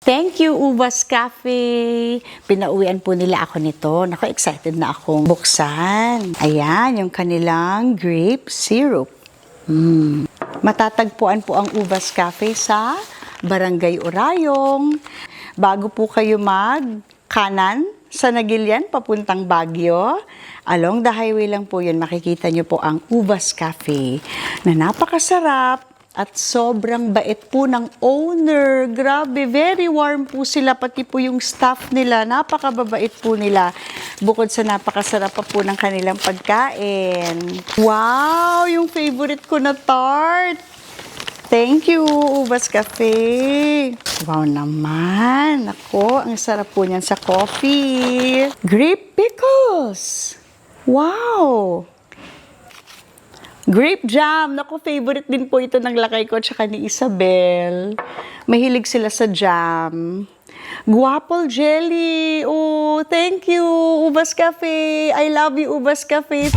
Thank you, Uvas Cafe. Pinauwian po nila ako nito. Naku, excited na akong buksan. Ayan, yung kanilang grape syrup. Matatagpuan po ang Uvas Cafe sa Barangay Orayong. Bago po kayo mag-kanan sa Nagilian, papuntang Baguio, along the highway lang po yun, makikita nyo po ang Uvas Cafe na napakasarap. At sobrang bait po ng owner. Grabe, very warm po sila. Pati po yung staff nila. Napakababait po nila. Bukod sa napakasarap pa po ng kanilang pagkain. Wow! Yung favorite ko na tart. Thank you, Uvas Cafe. Wow naman. Ako, ang sarap po niyan sa coffee. Grape pickles. Wow! Grape jam. Naku, favorite din po ito ng lakay ko tsaka ni Isabel. Mahilig sila sa jam. Guapol jelly. Oh, thank you, Uvas Cafe. I love you, Uvas Cafe.